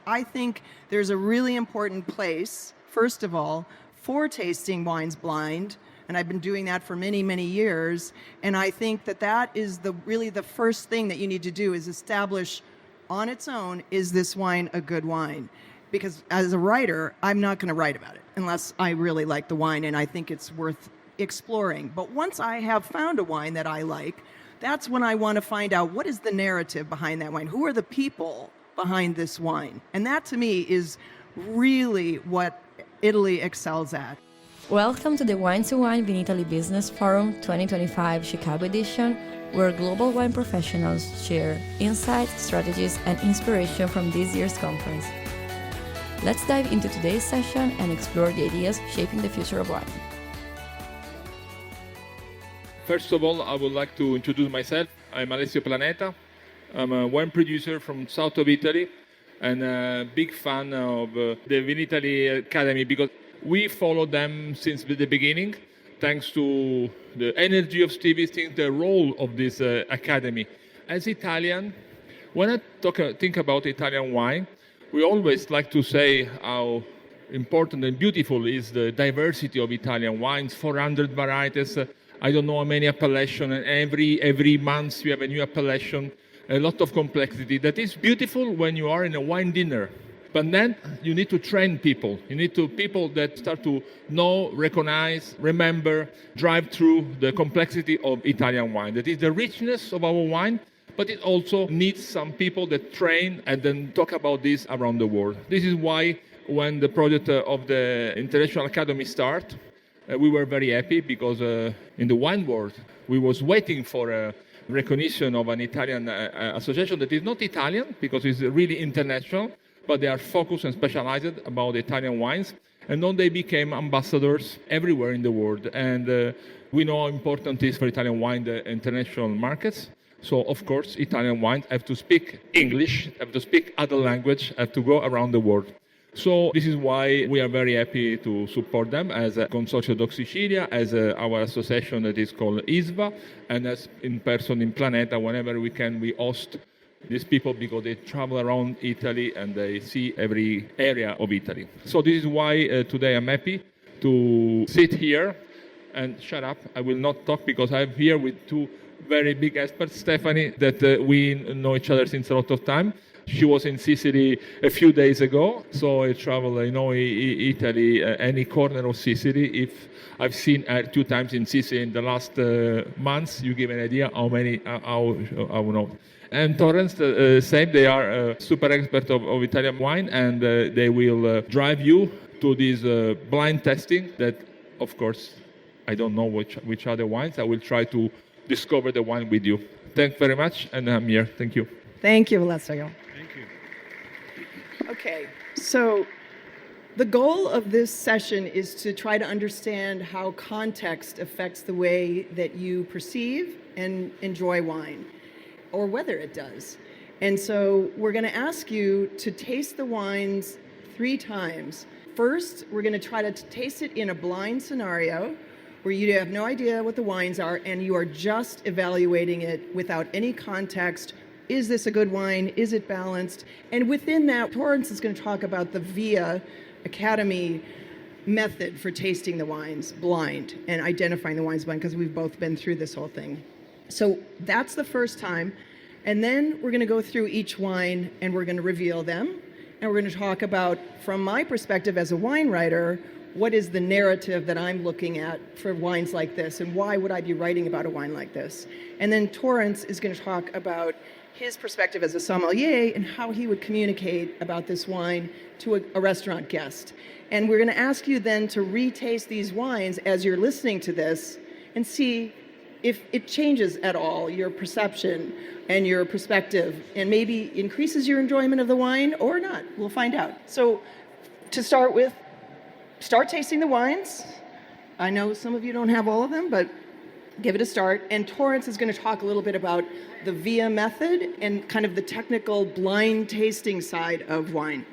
I think there's a really important place, first of all, for tasting wines blind, and I've been doing that for many, many years, and I think that is really the first thing that you need to do is establish on its own, is this wine a good wine? Because as a writer, I'm not going to write about it unless I really like the wine and I think it's worth exploring. But once I have found a wine that I like, that's when I want to find out what is the narrative behind that wine? Who are the people behind this wine? And that to me is really what Italy excels at. Welcome to the wine2wine Vinitaly Business Forum 2025 Chicago edition, where global wine professionals share insights, strategies, and inspiration from this year's conference. Let's dive into today's session and explore the ideas shaping the future of wine. First of all, I would like to introduce myself. I'm Alessio Planeta. I'm a wine producer from south of Italy and a big fan of the Vinitaly Academy because we follow them since the beginning, thanks to the energy of Stevie, the role of this academy. As Italian, when I think about Italian wine, we always like to say how important and beautiful is the diversity of Italian wines, 400 varieties, I don't know how many appellations, and every month you have a new appellation, a lot of complexity. That is beautiful when you are in a wine dinner. But then you need to train people. You need people that start to know, recognize, remember, drive through the complexity of Italian wine. That is the richness of our wine, but it also needs some people that train and then talk about this around the world. This is why when the project of the International Academy started, we were very happy because in the wine world, we was waiting for a recognition of an Italian association that is not Italian because it's really international, but they are focused and specialized about Italian wines. And then they became ambassadors everywhere in the world. And we know how important it is for Italian wine, the international markets. So, of course, Italian wines have to speak English, have to speak other language, have to go around the world. So this is why we are very happy to support them as a Consorzio Doc Sicilia, as our association that is called ISVA, and as in person in Planeta, whenever we can, we host these people because they travel around Italy and they see every area of Italy. So this is why today I'm happy to sit here and shut up. I will not talk because I'm here with two very big experts, Stephanie, that we know each other since a lot of time. She was in Sicily a few days ago, so I travel, Italy, any corner of Sicily. If I've seen her 2 times in Sicily in the last months, you give an idea how many, how know. And Torrence, same, they are super expert of Italian wine, and they will drive you to this blind testing that, of course, I don't know which are the wines. I will try to discover the wine with you. Thanks very much, and I'm here. Thank you. Thank you, Alessio. Thank you. Okay, so the goal of this session is to try to understand how context affects the way that you perceive and enjoy wine, or whether it does. And so we're going to ask you to taste the wines 3 times. First, we're going to try to taste it in a blind scenario where you have no idea what the wines are and you are just evaluating it without any context. Is this a good wine? Is it balanced? And within that, Torrence is going to talk about the VIA Academy method for tasting the wines blind and identifying the wines blind, because we've both been through this whole thing. So that's the first time. And then we're going to go through each wine and we're going to reveal them. And we're going to talk about, from my perspective as a wine writer, what is the narrative that I'm looking at for wines like this, and why would I be writing about a wine like this? And then Torrence is going to talk about his perspective as a sommelier and how he would communicate about this wine to a restaurant guest. And we're going to ask you then to retaste these wines as you're listening to this and see if it changes at all your perception and your perspective, and maybe increases your enjoyment of the wine or not. We'll find out. So to start with, start tasting the wines. I know some of you don't have all of them, but give it a start. And Torrence is going to talk a little bit about the VIA method and kind of the technical blind tasting side of wine.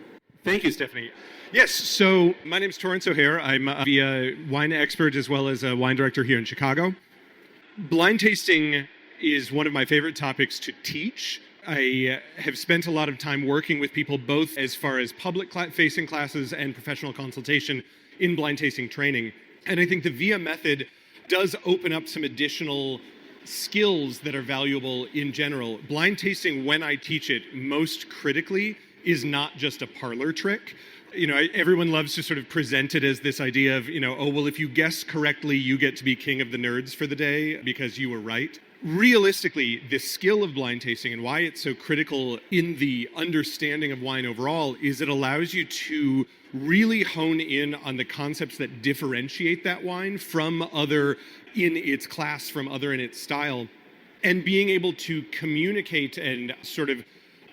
Thank you, Stephanie. Yes, so my name is Torrence O'Haire. I'm a VIA wine expert as well as a wine director here in Chicago. Blind tasting is one of my favorite topics to teach I have spent a lot of time working with people both as far as public-facing classes and professional consultation in blind tasting training. And I think the VIA method does open up some additional skills that are valuable in general. Blind tasting, when I teach it, most critically, is not just a parlor trick. Everyone loves to sort of present it as this idea of, oh, well, if you guess correctly, you get to be king of the nerds for the day because you were right. Realistically, the skill of blind tasting and why it's so critical in the understanding of wine overall is it allows you to really hone in on the concepts that differentiate that wine from other in its class, from other in its style, and being able to communicate and sort of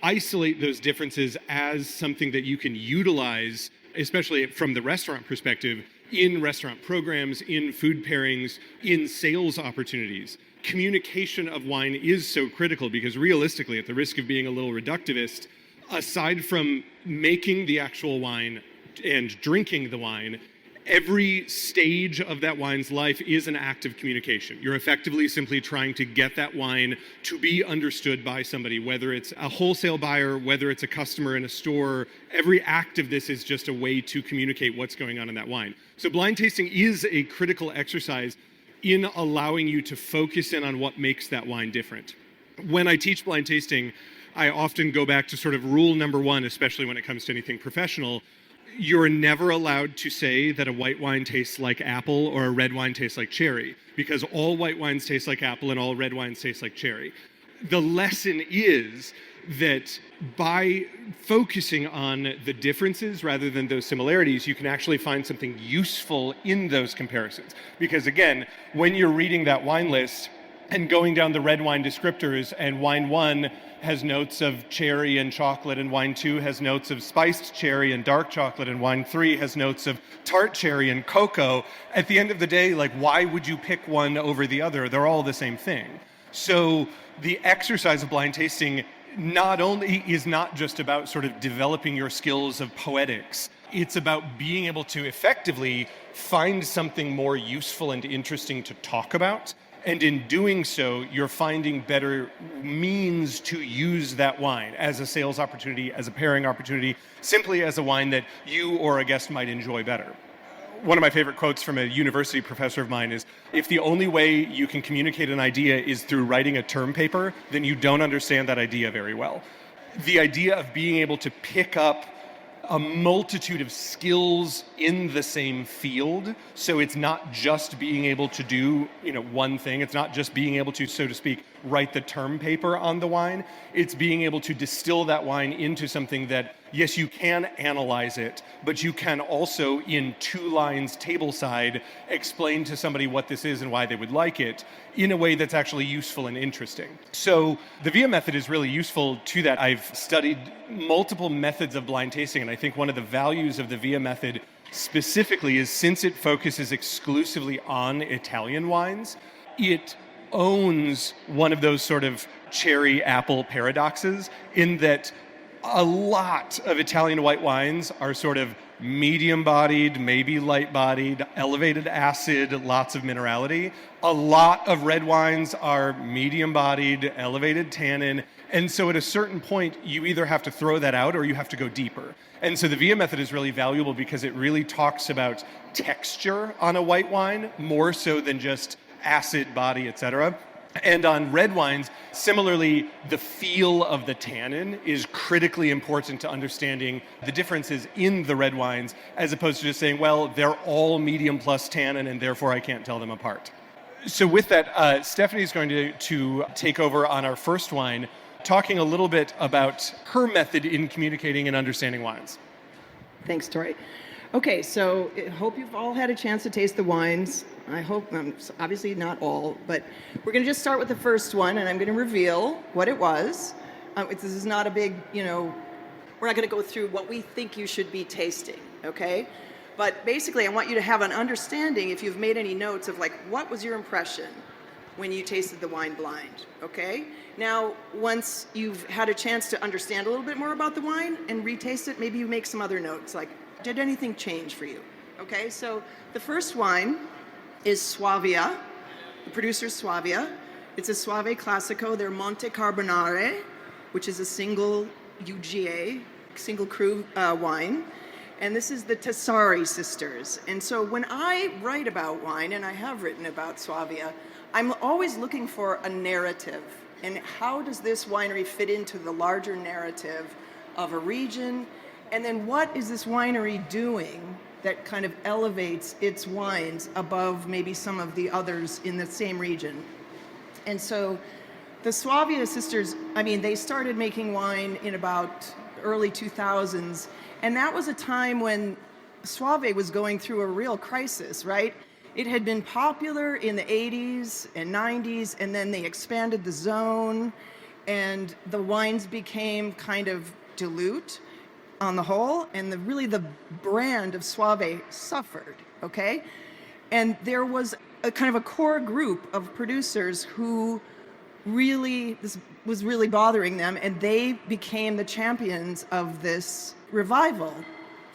isolate those differences as something that you can utilize, especially from the restaurant perspective, in restaurant programs, in food pairings, in sales opportunities. Communication of wine is so critical because realistically, at the risk of being a little reductivist, aside from making the actual wine and drinking the wine, every stage of that wine's life is an act of communication. You're effectively simply trying to get that wine to be understood by somebody, whether it's a wholesale buyer, whether it's a customer in a store. Every act of this is just a way to communicate what's going on in that wine. So blind tasting is a critical exercise in allowing you to focus in on what makes that wine different. When I teach blind tasting, I often go back to sort of rule number one, especially when it comes to anything professional. You're never allowed to say that a white wine tastes like apple or a red wine tastes like cherry, because all white wines taste like apple and all red wines taste like cherry. The lesson is that by focusing on the differences rather than those similarities, you can actually find something useful in those comparisons. Because again, when you're reading that wine list and going down the red wine descriptors, and wine 1 has notes of cherry and chocolate, and wine 2 has notes of spiced cherry and dark chocolate, and wine 3 has notes of tart cherry and cocoa, at the end of the day, why would you pick one over the other? They're all the same thing. So the exercise of blind tasting not only is not just about sort of developing your skills of poetics, it's about being able to effectively find something more useful and interesting to talk about. And in doing so, you're finding better means to use that wine as a sales opportunity, as a pairing opportunity, simply as a wine that you or a guest might enjoy better. One of my favorite quotes from a university professor of mine is, if the only way you can communicate an idea is through writing a term paper, then you don't understand that idea very well. The idea of being able to pick up a multitude of skills in the same field, so it's not just being able to do one thing, it's not just being able to, so to speak, write the term paper on the wine, it's being able to distill that wine into something that, yes, you can analyze it, but you can also, in 2 lines tableside, explain to somebody what this is and why they would like it in a way that's actually useful and interesting. So the VIA method is really useful to that. I've studied multiple methods of blind tasting, and I think one of the values of the VIA method specifically is, since it focuses exclusively on Italian wines, it owns one of those sort of cherry apple paradoxes, in that a lot of Italian white wines are sort of medium-bodied, maybe light-bodied, elevated acid, lots of minerality. A lot of red wines are medium-bodied, elevated tannin. And so at a certain point, you either have to throw that out or you have to go deeper. And so the VIA method is really valuable because it really talks about texture on a white wine more so than just acid, body, etc. And on red wines, similarly, the feel of the tannin is critically important to understanding the differences in the red wines, as opposed to just saying, well, they're all medium plus tannin and therefore I can't tell them apart. So with that, Stephanie's going to take over on our first wine, talking a little bit about her method in communicating and understanding wines. Thanks, Tori. Okay, so I hope you've all had a chance to taste the wines. I hope, obviously not all, but we're going to just start with the first one, and I'm going to reveal what it was. This is not a big, we're not going to go through what we think you should be tasting, okay? But basically, I want you to have an understanding, if you've made any notes, of what was your impression when you tasted the wine blind, okay? Now, once you've had a chance to understand a little bit more about the wine and retaste it, maybe you make some other notes, did anything change for you? Okay, so the first wine is Suavia. The producer's Suavia. It's a Soave Classico. They're Monte Carbonare, which is a single UGA, single cru wine. And this is the Tessari sisters. And so when I write about wine, and I have written about Suavia, I'm always looking for a narrative. And how does this winery fit into the larger narrative of a region? And then what is this winery doing that kind of elevates its wines above maybe some of the others in the same region? And so the Suavia sisters, I mean, they started making wine in about early 2000s, and that was a time when Soave was going through a real crisis, right? It had been popular in the 80s and 90s, and then they expanded the zone, and the wines became kind of dilute on the whole, and really the brand of Soave suffered, okay? And there was a kind of a core group of producers who this was really bothering them, and they became the champions of this revival.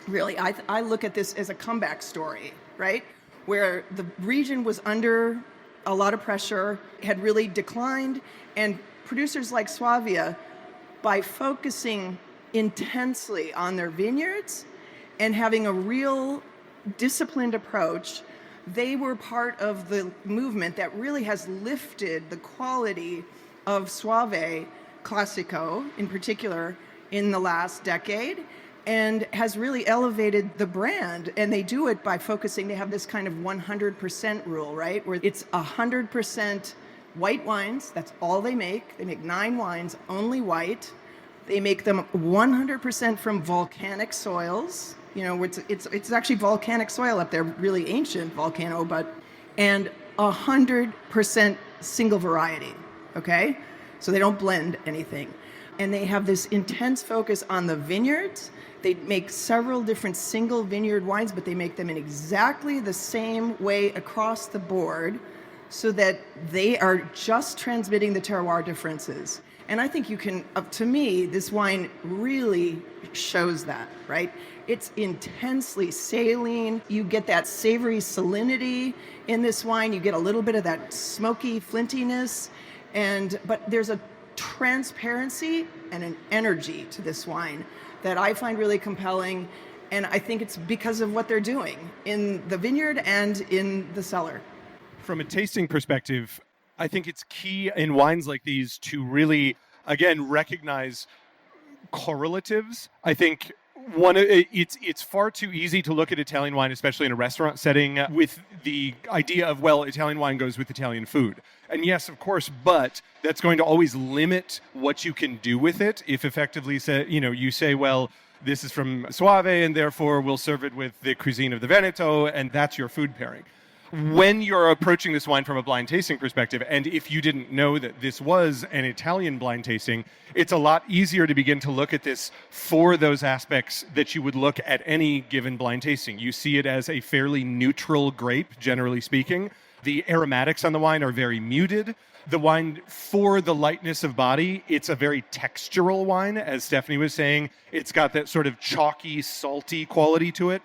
Really, I look at this as a comeback story, right? Where the region was under a lot of pressure, had really declined, and producers like Suavia, by focusing intensely on their vineyards and having a real disciplined approach, they were part of the movement that really has lifted the quality of Soave Classico, in particular, in the last decade, and has really elevated the brand. And they do it by focusing, they have this kind of 100% rule, right? Where it's 100% white wines, that's all they make. They make 9 wines, only white. They make them 100% from volcanic soils. You know, it's actually volcanic soil up there, really ancient volcano, and 100% single variety, okay? So they don't blend anything. And they have this intense focus on the vineyards. They make several different single vineyard wines, but they make them in exactly the same way across the board so that they are just transmitting the terroir differences. And I think you can, to me, this wine really shows that, right? It's intensely saline. You get that savory salinity in this wine. You get a little bit of that smoky flintiness, but there's a transparency and an energy to this wine that I find really compelling. And I think it's because of what they're doing in the vineyard and in the cellar. From a tasting perspective, I think it's key in wines like these to really, again, recognize correlatives. I think it's far too easy to look at Italian wine, especially in a restaurant setting, with the idea of, well, Italian wine goes with Italian food. And yes, of course, but that's going to always limit what you can do with it if effectively you say, well, this is from Soave and therefore we'll serve it with the cuisine of the Veneto, and that's your food pairing. When you're approaching this wine from a blind tasting perspective, and if you didn't know that this was an Italian blind tasting, it's a lot easier to begin to look at this for those aspects that you would look at any given blind tasting. You see it as a fairly neutral grape, generally speaking. The aromatics on the wine are very muted. The wine, for the lightness of body, it's a very textural wine, as Stephanie was saying. It's got that sort of chalky, salty quality to it.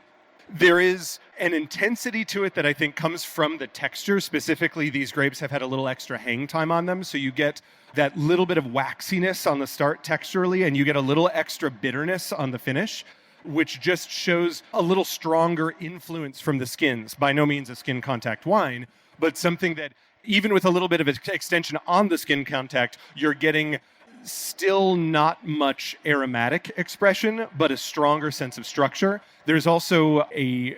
There is an intensity to it that I think comes from the texture. Specifically, these grapes have had a little extra hang time on them, so you get that little bit of waxiness on the start texturally, and you get a little extra bitterness on the finish, which just shows a little stronger influence from the skins. By no means a skin contact wine, but something that, even with a little bit of extension on the skin contact, you're getting still not much aromatic expression, but a stronger sense of structure. There's also a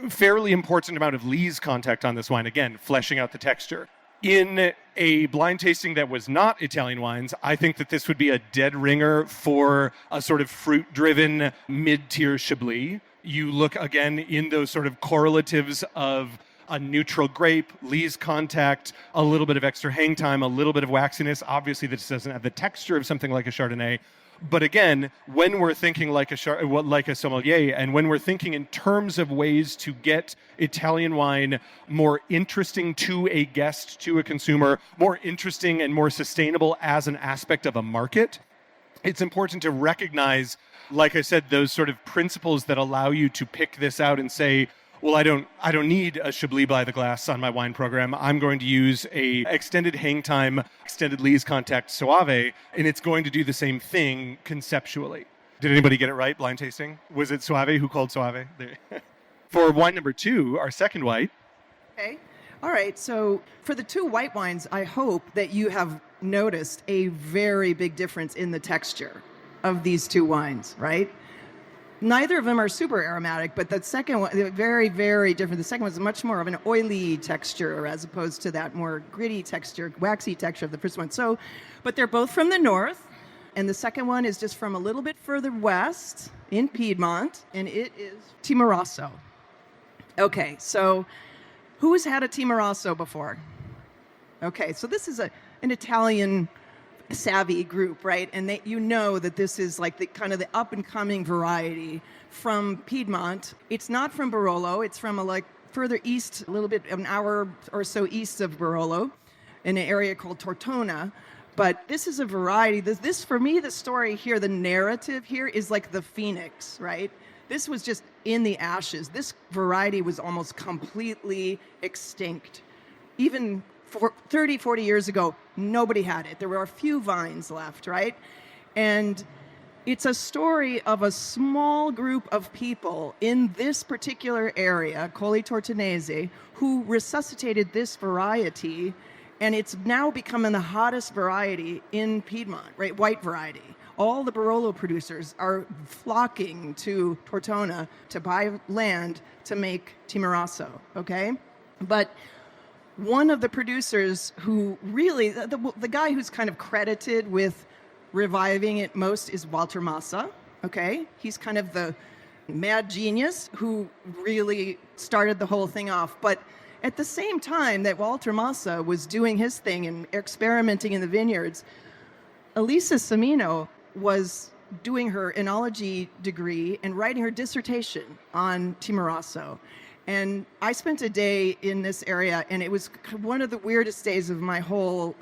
fairly important amount of lees contact on this wine, again, fleshing out the texture. In a blind tasting that was not Italian wines, I think that this would be a dead ringer for a sort of fruit-driven mid-tier Chablis. You look, again, in those sort of correlatives of a neutral grape, lees contact, a little bit of extra hang time, a little bit of waxiness. Obviously, this doesn't have the texture of something like a Chardonnay. But again, when we're thinking like a sommelier, and when we're thinking in terms of ways to get Italian wine more interesting to a guest, to a consumer, more interesting and more sustainable as an aspect of a market, it's important to recognize, like I said, those sort of principles that allow you to pick this out and say, well, I don't need a Chablis by the glass on my wine program. I'm going to use a extended hang time, extended lees contact Soave, and it's going to do the same thing conceptually. Did anybody get it right, blind tasting? Was it Soave who called Soave? For wine number 2, our second white. Okay. All right. So for the 2 white wines, I hope that you have noticed a very big difference in the texture of these 2 wines, right? Neither of them are super aromatic, but the second one, they're very, very different. The second one is much more of an oily texture as opposed to that more gritty texture, waxy texture of the first one. So, but they're both from the north, and the second one is just from a little bit further west in Piedmont, and it is Timorasso. Okay, so who's had a Timorasso before? Okay, so this is an Italian savvy group, right? And you know that this is like the kind of the up and coming variety from Piedmont. It's not from Barolo. It's from like further east, a little bit, an hour or so east of Barolo, in an area called Tortona. But this is a variety. This for me, the story here, the narrative here is like the phoenix, right? This was just in the ashes. This variety was almost completely extinct. Even 30, 40 years ago, nobody had it. There were a few vines left, right? And it's a story of a small group of people in this particular area, Colli Tortonese, who resuscitated this variety, and it's now becoming the hottest variety in Piedmont, right? White variety. All the Barolo producers are flocking to Tortona to buy land to make Timorasso, okay? But one of the producers who really, the guy who's kind of credited with reviving it most is Walter Massa, okay? He's kind of the mad genius who really started the whole thing off. But at the same time that Walter Massa was doing his thing and experimenting in the vineyards, Elisa Semino was doing her enology degree and writing her dissertation on Timorasso. And I spent a day in this area, and it was one of the weirdest days of my whole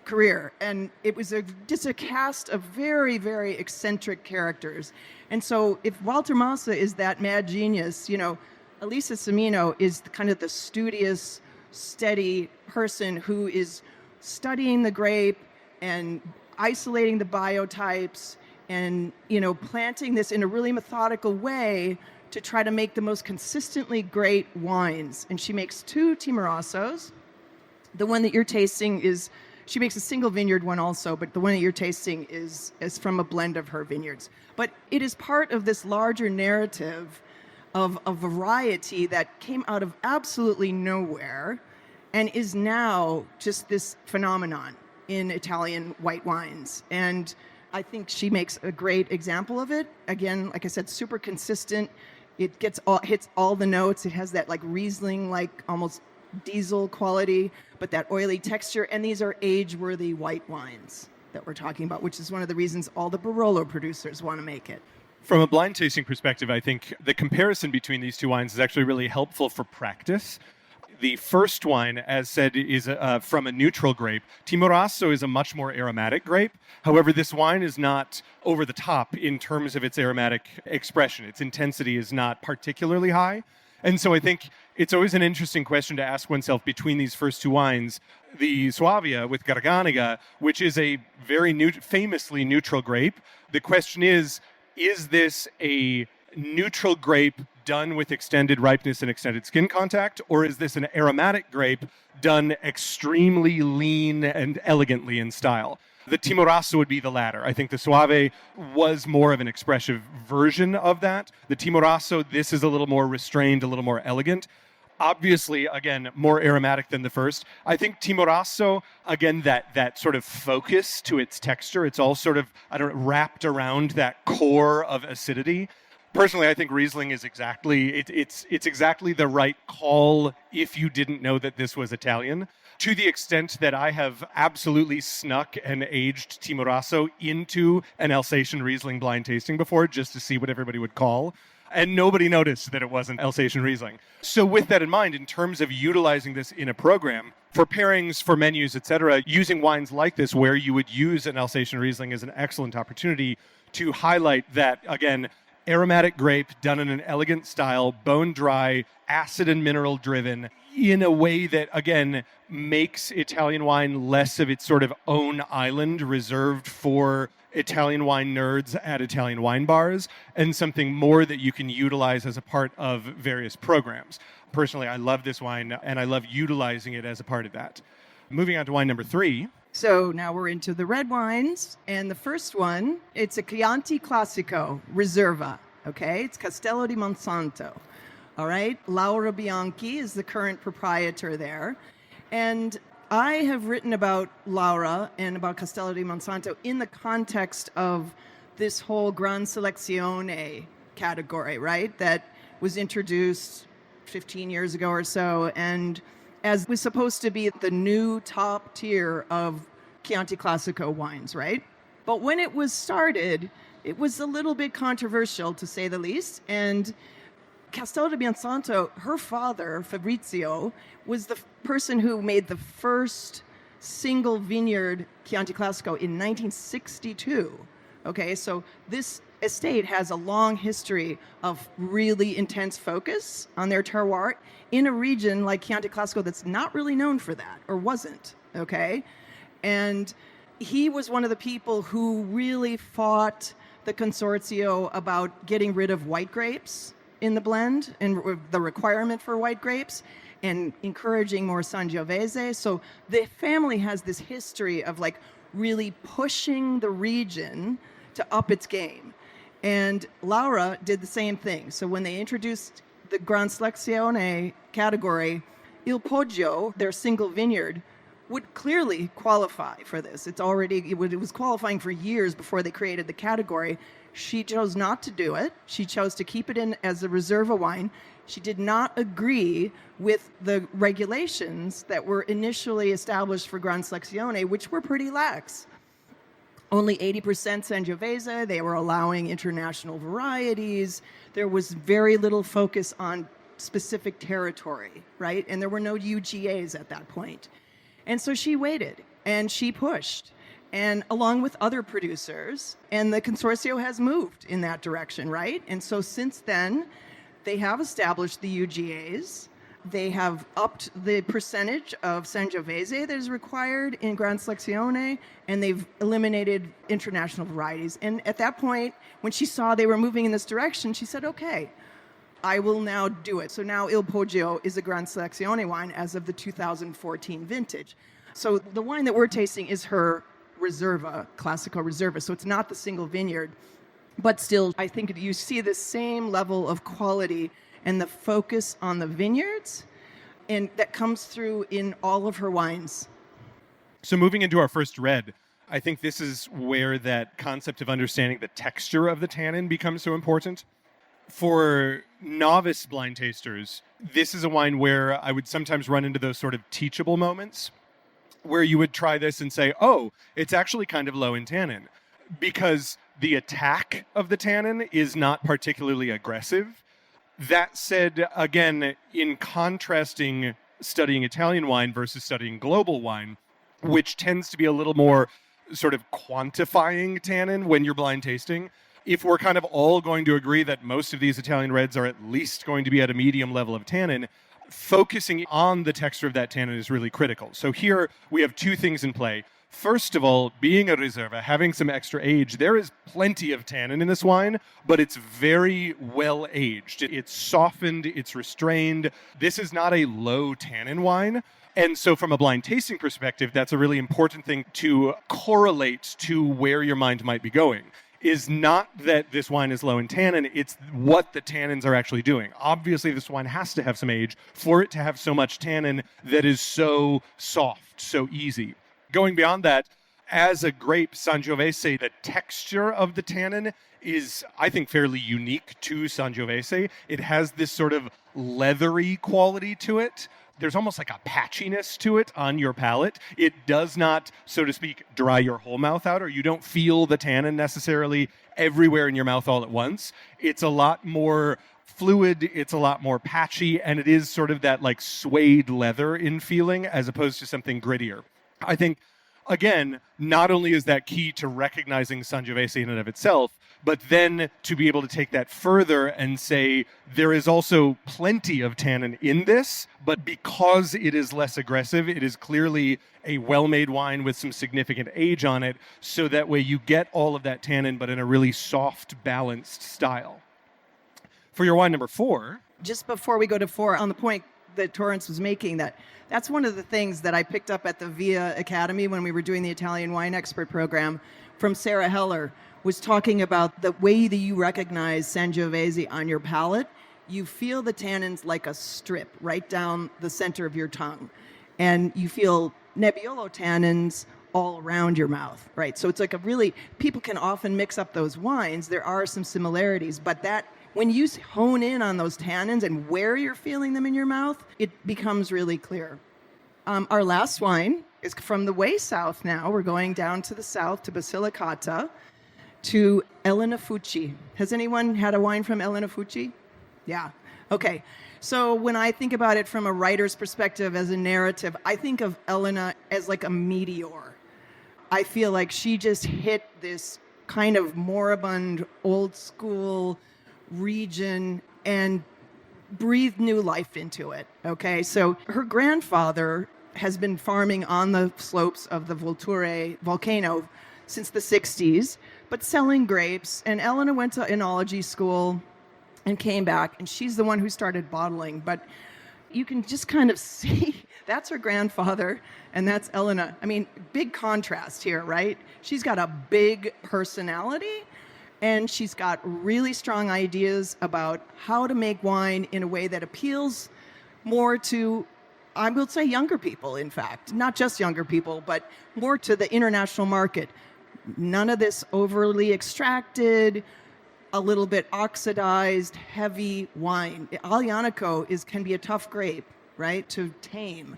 career. And it was just a cast of very, very eccentric characters. And so if Walter Massa is that mad genius, you know, Elisa Semino is kind of the studious, steady person who is studying the grape and isolating the biotypes and, you know, planting this in a really methodical way to try to make the most consistently great wines. And she makes 2 Timorassos. The one that you're tasting is, she makes a single vineyard one also, but the one that you're tasting is from a blend of her vineyards. But it is part of this larger narrative of a variety that came out of absolutely nowhere and is now just this phenomenon in Italian white wines. And I think she makes a great example of it. Again, like I said, super consistent. It hits all the notes. It has that like Riesling, like almost diesel quality, but that oily texture. And these are age-worthy white wines that we're talking about, which is one of the reasons all the Barolo producers want to make it. From a blind tasting perspective, I think the comparison between these 2 wines is actually really helpful for practice. The first wine, as said, is from a neutral grape. Timorasso is a much more aromatic grape. However, this wine is not over the top in terms of its aromatic expression. Its intensity is not particularly high. And so I think it's always an interesting question to ask oneself between these first 2 wines. The Suavia with Garganega, which is a very famously neutral grape. The question is this a neutral grape done with extended ripeness and extended skin contact, or is this an aromatic grape done extremely lean and elegantly in style? The Timorasso would be the latter. I think the Soave was more of an expressive version of that. The Timorasso, this is a little more restrained, a little more elegant. Obviously, again, more aromatic than the first. I think Timorasso, again, that sort of focus to its texture, it's all sort of, wrapped around that core of acidity. Personally, I think Riesling is exactly the right call if you didn't know that this was Italian. To the extent that I have absolutely snuck an aged Timorasso into an Alsatian Riesling blind tasting before just to see what everybody would call. And nobody noticed that it wasn't Alsatian Riesling. So with that in mind, in terms of utilizing this in a program, for pairings, for menus, etc., using wines like this where you would use an Alsatian Riesling is an excellent opportunity to highlight that, again, aromatic grape done in an elegant style, bone dry, acid and mineral driven, in a way that, again, makes Italian wine less of its sort of own island reserved for Italian wine nerds at Italian wine bars, and something more that you can utilize as a part of various programs. Personally, I love this wine, and I love utilizing it as a part of that. Moving on to wine number 3. So now we're into the red wines, and the first one, it's a Chianti Classico Reserva, okay? It's Castello di Monsanto, all right? Laura Bianchi is the current proprietor there, and I have written about Laura and about Castello di Monsanto in the context of this whole Gran Selezione category, right? That was introduced 15 years ago or so, and as was supposed to be the new top tier of Chianti Classico wines, right? But when it was started, it was a little bit controversial, to say the least. And Castello di Monsanto, her father, Fabrizio, was the person who made the first single vineyard Chianti Classico in 1962. Okay, so this estate has a long history of really intense focus on their terroir in a region like Chianti Classico that's not really known for that, or wasn't, okay? And he was one of the people who really fought the consortio about getting rid of white grapes in the blend and the requirement for white grapes and encouraging more Sangiovese. So the family has this history of like really pushing the region to up its game. And Laura did the same thing. So when they introduced the Gran Selezione category, Il Poggio, their single vineyard, would clearly qualify for this. It was qualifying for years before they created the category. She chose not to do it. She chose to keep it in as a Reserva wine. She did not agree with the regulations that were initially established for Gran Selezione, which were pretty lax. Only 80% Sangiovese. They were allowing international varieties. There was very little focus on specific territory, right? And there were no UGAs at that point. And so she waited and she pushed, and along with other producers, and the consortio has moved in that direction, right? And so since then, they have established the UGAs. They have upped the percentage of Sangiovese that is required in Gran Selezione, and they've eliminated international varieties. And at that point, when she saw they were moving in this direction, she said, okay, I will now do it. So now Il Poggio is a Gran Selezione wine as of the 2014 vintage. So the wine that we're tasting is her Reserva, Classico Reserva. So it's not the single vineyard, but still, I think you see the same level of quality and the focus on the vineyards, and that comes through in all of her wines. So moving into our first red, I think this is where that concept of understanding the texture of the tannin becomes so important. For novice blind tasters, this is a wine where I would sometimes run into those sort of teachable moments where you would try this and say, oh, it's actually kind of low in tannin, because the attack of the tannin is not particularly aggressive. That said, again, in contrasting studying Italian wine versus studying global wine, which tends to be a little more sort of quantifying tannin when you're blind tasting, if we're kind of all going to agree that most of these Italian reds are at least going to be at a medium level of tannin, focusing on the texture of that tannin is really critical. So here we have two things in play. First of all, being a Reserva, having some extra age, there is plenty of tannin in this wine, but it's very well aged. It's softened, it's restrained. This is not a low tannin wine. And so from a blind tasting perspective, that's a really important thing to correlate to where your mind might be going. Is not that this wine is low in tannin, it's what the tannins are actually doing. Obviously, this wine has to have some age for it to have so much tannin that is so soft, so easy. Going beyond that, as a grape, Sangiovese, the texture of the tannin is, I think, fairly unique to Sangiovese. It has this sort of leathery quality to it. There's almost like a patchiness to it on your palate. It does not, so to speak, dry your whole mouth out, or you don't feel the tannin necessarily everywhere in your mouth all at once. It's a lot more fluid, it's a lot more patchy, and it is sort of that like suede leather in feeling as opposed to something grittier. I think, again, not only is that key to recognizing Sangiovese in and of itself, but then to be able to take that further and say there is also plenty of tannin in this, but because it is less aggressive, it is clearly a well-made wine with some significant age on it, so that way you get all of that tannin, but in a really soft, balanced style. For your wine number 4... Just before we go to 4, on the point that Torrence was making, that's one of the things that I picked up at the VIA Academy when we were doing the Italian Wine Expert program from Sarah Heller, was talking about the way that you recognize Sangiovese on your palate. You feel the tannins like a strip right down the center of your tongue. And you feel Nebbiolo tannins all around your mouth, right? So it's like people can often mix up those wines. There are some similarities, but when you hone in on those tannins and where you're feeling them in your mouth, it becomes really clear. Our last wine is from the way south now. We're going down to the south to Basilicata, to Elena Fucci. Has anyone had a wine from Elena Fucci? Yeah. Okay. So when I think about it from a writer's perspective as a narrative, I think of Elena as like a meteor. I feel like she just hit this kind of moribund, old school region and breathed new life into it. Okay. So her grandfather has been farming on the slopes of the Volturre volcano since the 60s, but selling grapes. And Elena went to enology school and came back, and she's the one who started bottling. But you can just kind of see that's her grandfather, and that's Elena. I mean, big contrast here, right? She's got a big personality, and she's got really strong ideas about how to make wine in a way that appeals more to, I will say, younger people, in fact. Not just younger people, but more to the international market. None of this overly extracted, a little bit oxidized, heavy wine. Aglianico can be a tough grape, right, to tame.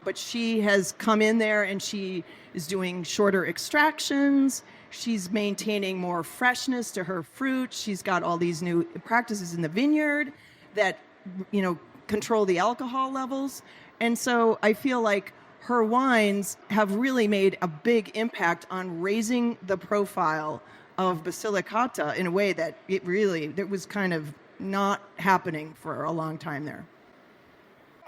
But she has come in there and she is doing shorter extractions. She's maintaining more freshness to her fruit. She's got all these new practices in the vineyard that, control the alcohol levels. And so I feel like her wines have really made a big impact on raising the profile of Basilicata in a way that it was kind of not happening for a long time there.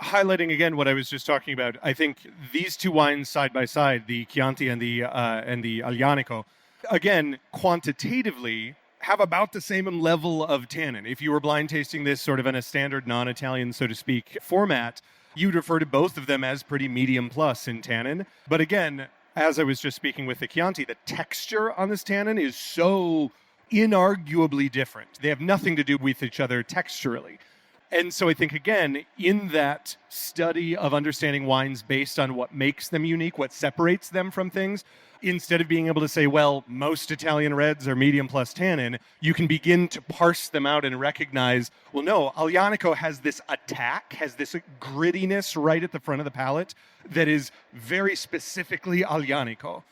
Highlighting again what I was just talking about, I think these two wines side by side, the Chianti and the Aglianico, again, quantitatively have about the same level of tannin. If you were blind tasting this sort of in a standard non-Italian, so to speak, format, you'd refer to both of them as pretty medium plus in tannin. But again, as I was just speaking with the Chianti, the texture on this tannin is so inarguably different. They have nothing to do with each other texturally. And so I think, again, in that study of understanding wines based on what makes them unique, what separates them from things, instead of being able to say, well, most Italian reds are medium plus tannin, you can begin to parse them out and recognize, well, no, Aglianico has this attack, has this grittiness right at the front of the palate that is very specifically Aglianico.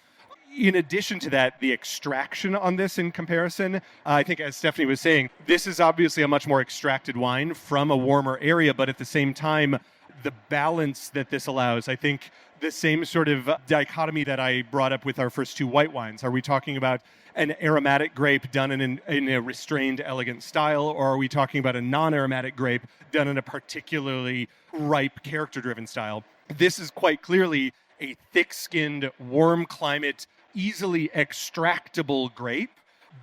In addition to that, the extraction on this in comparison, I think as Stephanie was saying, this is obviously a much more extracted wine from a warmer area, but at the same time, the balance that this allows, I think the same sort of dichotomy that I brought up with our first two white wines. Are we talking about an aromatic grape done in a restrained, elegant style, or are we talking about a non-aromatic grape done in a particularly ripe, character-driven style? This is quite clearly a thick-skinned, warm climate, easily extractable grape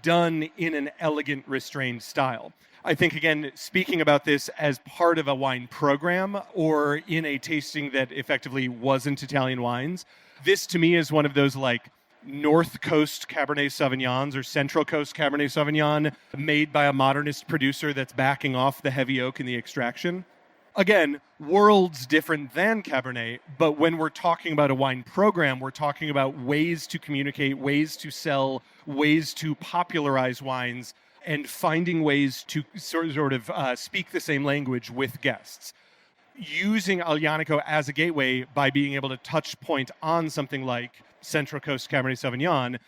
done in an elegant, restrained style. I think, again, speaking about this as part of a wine program or in a tasting that effectively wasn't Italian wines, this to me is one of those like North Coast Cabernet Sauvignons or Central Coast Cabernet Sauvignon made by a modernist producer that's backing off the heavy oak in the extraction. Again, worlds different than Cabernet, but when we're talking about a wine program, we're talking about ways to communicate, ways to sell, ways to popularize wines, and finding ways to sort of speak the same language with guests. Using Aglianico as a gateway by being able to touch point on something like Central Coast Cabernet Sauvignon,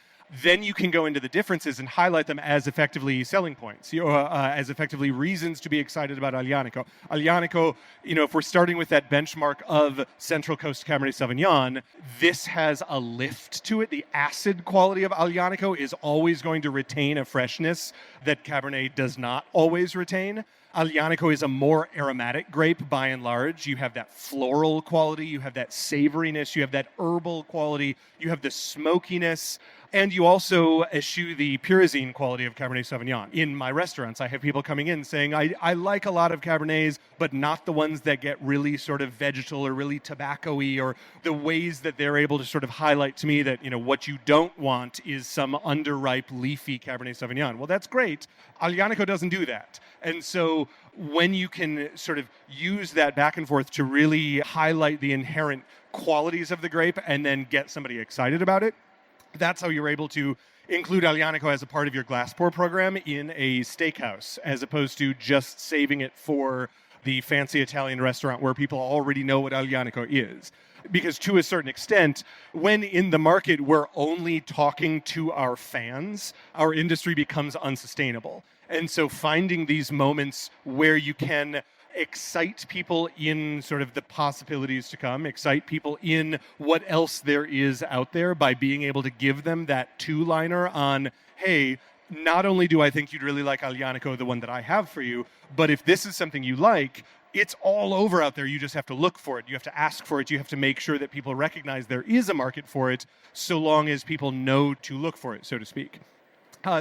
then you can go into the differences and highlight them as effectively selling points, as effectively reasons to be excited about Aglianico. Aglianico, if we're starting with that benchmark of Central Coast Cabernet Sauvignon, this has a lift to it. The acid quality of Aglianico is always going to retain a freshness that Cabernet does not always retain. Aglianico is a more aromatic grape by and large. You have that floral quality, you have that savoriness, you have that herbal quality, you have the smokiness, and you also eschew the pyrazine quality of Cabernet Sauvignon. In my restaurants, I have people coming in saying, I like a lot of Cabernets, but not the ones that get really sort of vegetal or really tobacco-y, or the ways that they're able to sort of highlight to me that, what you don't want is some underripe, leafy Cabernet Sauvignon. Well, that's great. Aglianico doesn't do that. And so when you can sort of use that back and forth to really highlight the inherent qualities of the grape and then get somebody excited about it, that's how you're able to include Aglianico as a part of your glass pour program in a steakhouse, as opposed to just saving it for the fancy Italian restaurant where people already know what Aglianico is. Because to a certain extent, when in the market we're only talking to our fans, our industry becomes unsustainable. And so finding these moments where you can excite people in sort of the possibilities to come, excite people in what else there is out there by being able to give them that two-liner on, hey, not only do I think you'd really like Aglianico, the one that I have for you, but if this is something you like, it's all over out there. You just have to look for it. You have to ask for it. You have to make sure that people recognize there is a market for it, so long as people know to look for it, so to speak.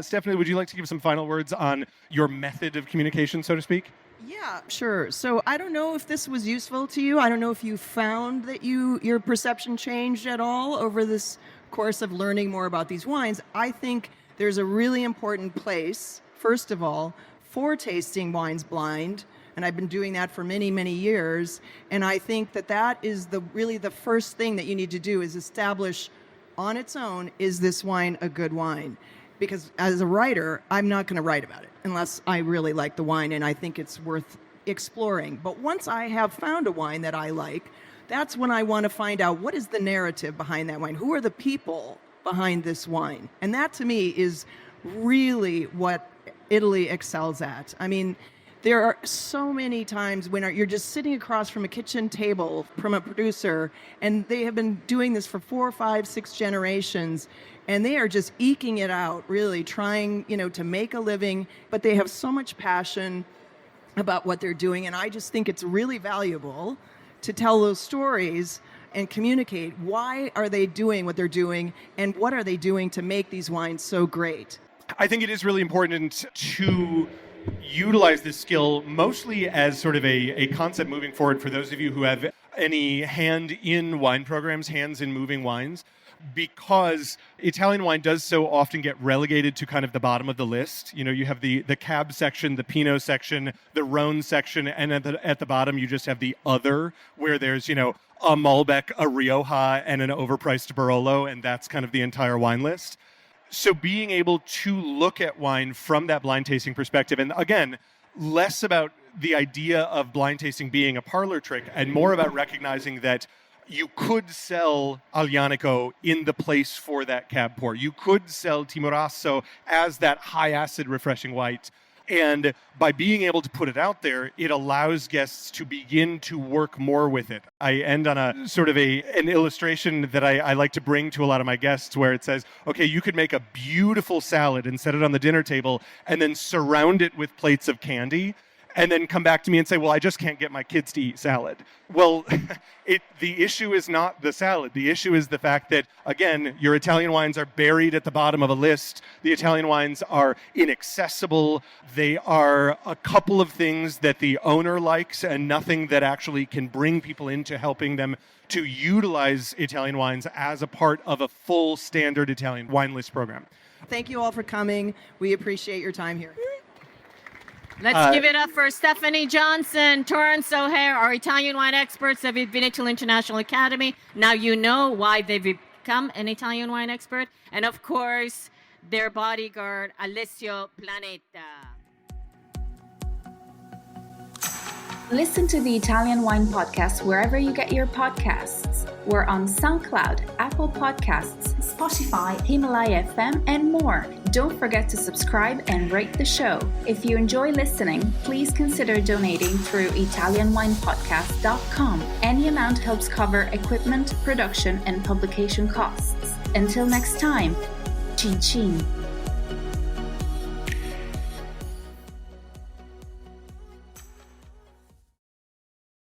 Stephanie, would you like to give some final words on your method of communication, so to speak? Yeah, sure. So I don't know if this was useful to you. I don't know if you found that your perception changed at all over this course of learning more about these wines. I think there's a really important place, first of all, for tasting wines blind. And I've been doing that for many, many years. And I think that is really the first thing that you need to do, is establish on its own, is this wine a good wine? Because as a writer, I'm not going to write about it unless I really like the wine and I think it's worth exploring. But once I have found a wine that I like, that's when I want to find out, what is the narrative behind that wine? Who are the people behind this wine? And that, to me, is really what Italy excels at. I mean, there are so many times when you're just sitting across from a kitchen table from a producer, and they have been doing this for 4, 5, 6 generations, and they are just eking it out, really trying, to make a living, but they have so much passion about what they're doing, and I just think it's really valuable to tell those stories and communicate why are they doing what they're doing, and what are they doing to make these wines so great. I think it is really important to utilize this skill mostly as sort of a concept moving forward for those of you who have any hand in wine programs, hands in moving wines, because Italian wine does so often get relegated to kind of the bottom of the list. You have the Cab section, the Pinot section, the Rhone section, and at the bottom you just have the other, where there's, a Malbec, a Rioja, and an overpriced Barolo, and that's kind of the entire wine list. So being able to look at wine from that blind tasting perspective, and again, less about the idea of blind tasting being a parlor trick and more about recognizing that you could sell Aglianico in the place for that cab pour. You could sell Timorasso as that high acid refreshing white. And by being able to put it out there, it allows guests to begin to work more with it. I end on a sort of an illustration that I like to bring to a lot of my guests, where it says, okay, you could make a beautiful salad and set it on the dinner table and then surround it with plates of candy, and then come back to me and say, well, I just can't get my kids to eat salad. Well, the issue is not the salad. The issue is the fact that, again, your Italian wines are buried at the bottom of a list. The Italian wines are inaccessible. They are a couple of things that the owner likes and nothing that actually can bring people into helping them to utilize Italian wines as a part of a full standard Italian wine list program. Thank you all for coming. We appreciate your time here. Let's give it up for Stephanie Johnson, Torrence O'Haire, our Italian wine experts of Vinitaly International Academy. Now you know why they've become an Italian wine expert. And of course, their bodyguard, Alessio Planeta. Listen to the Italian Wine Podcast wherever you get your podcasts. We're on SoundCloud, Apple Podcasts, Spotify, Himalaya FM, and more. Don't forget to subscribe and rate the show. If you enjoy listening, please consider donating through ItalianWinePodcast.com. Any amount helps cover equipment, production, and publication costs. Until next time, cin cin.